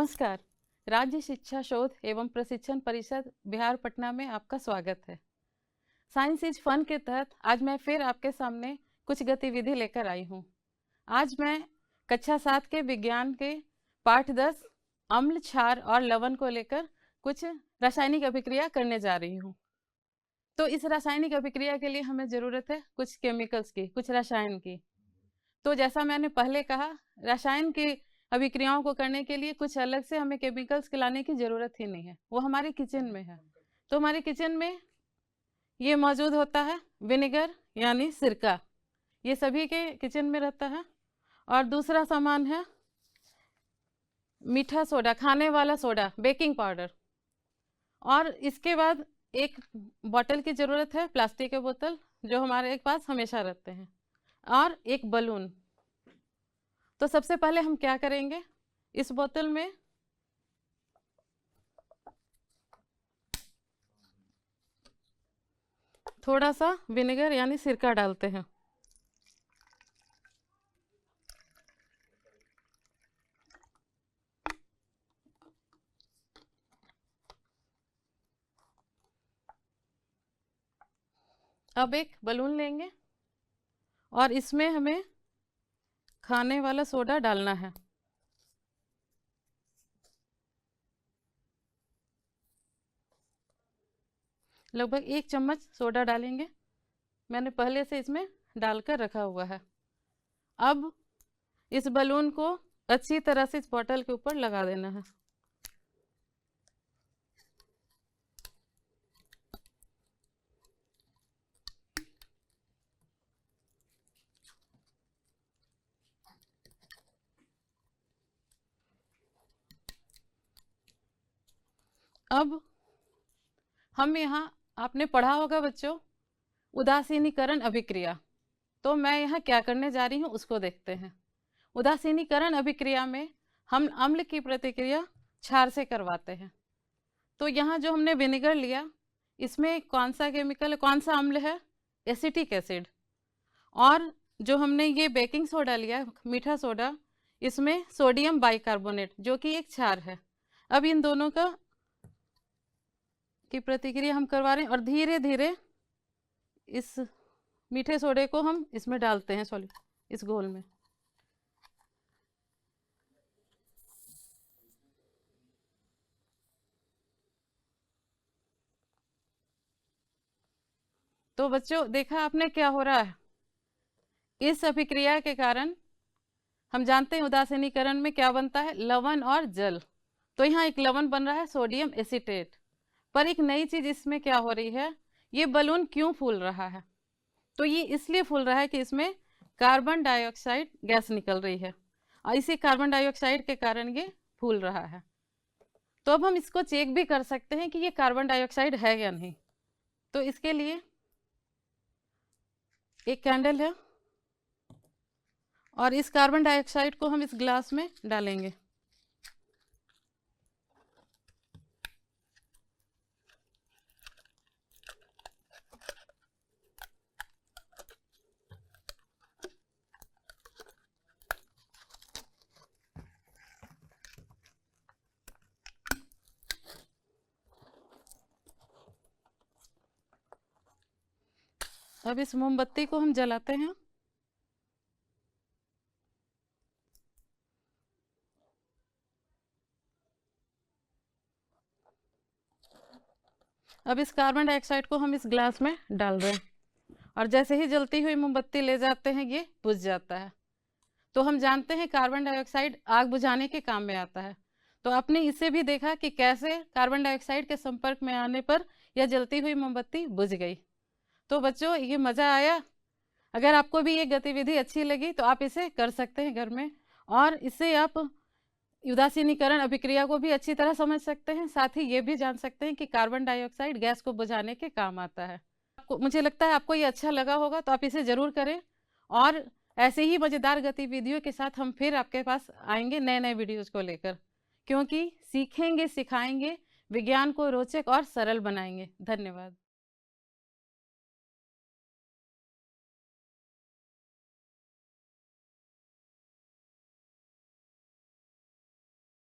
नमस्कार। राज्य शिक्षा शोध एवं प्रशिक्षण परिषद बिहार पटना में आपका स्वागत है। साइंस इज फन के तहत आज मैं फिर आपके सामने कुछ गतिविधि लेकर आई हूँ। आज मैं कक्षा 7 के विज्ञान के पाठ 10 अम्ल, क्षार और लवण को लेकर कुछ रासायनिक अभिक्रिया करने जा रही हूँ। तो इस रासायनिक अभिक्रिया के लिए हमें ज़रूरत है कुछ केमिकल्स की, कुछ रसायन की। तो जैसा मैंने पहले कहा, रसायन की अभिक्रियाओं को करने के लिए कुछ अलग से हमें केमिकल्स के लाने की ज़रूरत ही नहीं है, वो हमारे किचन में है। तो हमारे किचन में ये मौजूद होता है विनेगर यानी सिरका, ये सभी के किचन में रहता है। और दूसरा सामान है मीठा सोडा, खाने वाला सोडा, बेकिंग पाउडर। और इसके बाद एक बोतल की ज़रूरत है, प्लास्टिक के बोतल जो हमारे पास हमेशा रहते हैं, और एक बलून। तो सबसे पहले हम क्या करेंगे, इस बोतल में थोड़ा सा विनेगर यानी सिरका डालते हैं। अब एक बलून लेंगे और इसमें हमें खाने वाला सोडा डालना है। लगभग 1 चम्मच सोडा डालेंगे, मैंने पहले से इसमें डालकर रखा हुआ है। अब इस बलून को अच्छी तरह से इस बॉटल के ऊपर लगा देना है। अब हम यहाँ, आपने पढ़ा होगा बच्चों, उदासीनीकरण अभिक्रिया। तो मैं यहाँ क्या करने जा रही हूँ उसको देखते हैं। उदासीनीकरण अभिक्रिया में हम अम्ल की प्रतिक्रिया क्षार से करवाते हैं। तो यहाँ जो हमने विनेगर लिया, इसमें कौन सा केमिकल, कौन सा अम्ल है, एसिटिक एसिड। और जो हमने ये बेकिंग सोडा लिया, मीठा सोडा, इसमें सोडियम बाइकार्बोनेट जो कि एक क्षार है। अब इन दोनों की प्रतिक्रिया हम करवा रहे हैं और धीरे धीरे इस मीठे सोडे को हम इसमें डालते हैं, इस घोल में। तो बच्चों देखा आपने क्या हो रहा है, इस अभिक्रिया के कारण हम जानते हैं उदासीनीकरण में क्या बनता है, लवण और जल। तो यहाँ एक लवण बन रहा है सोडियम एसीटेट। पर एक नई चीज इसमें क्या हो रही है, ये बलून क्यों फूल रहा है? तो ये इसलिए फूल रहा है कि इसमें कार्बन डाइऑक्साइड गैस निकल रही है और इसी कार्बन डाइऑक्साइड के कारण ये फूल रहा है। तो अब हम इसको चेक भी कर सकते हैं कि ये कार्बन डाइऑक्साइड है या नहीं। तो इसके लिए एक कैंडल है और इस कार्बन डाइऑक्साइड को हम इस ग्लास में डालेंगे। अब इस मोमबत्ती को हम जलाते हैं। अब इस कार्बन डाइऑक्साइड को हम इस ग्लास में डाल रहे हैं और जैसे ही जलती हुई मोमबत्ती ले जाते हैं ये बुझ जाता है। तो हम जानते हैं कार्बन डाइऑक्साइड आग बुझाने के काम में आता है। तो आपने इसे भी देखा कि कैसे कार्बन डाइऑक्साइड के संपर्क में आने पर यह जलती हुई मोमबत्ती बुझ गई। तो बच्चों ये मज़ा आया। अगर आपको भी ये गतिविधि अच्छी लगी तो आप इसे कर सकते हैं घर में, और इससे आप उदासीनीकरण अभिक्रिया को भी अच्छी तरह समझ सकते हैं। साथ ही ये भी जान सकते हैं कि कार्बन डाइऑक्साइड गैस को बुझाने के काम आता है। मुझे लगता है आपको ये अच्छा लगा होगा, तो आप इसे ज़रूर करें। और ऐसे ही मज़ेदार गतिविधियों के साथ हम फिर आपके पास आएंगे नए नए वीडियोज़ को लेकर, क्योंकि सीखेंगे, सिखाएंगे, विज्ञान को रोचक और सरल बनाएंगे। धन्यवाद।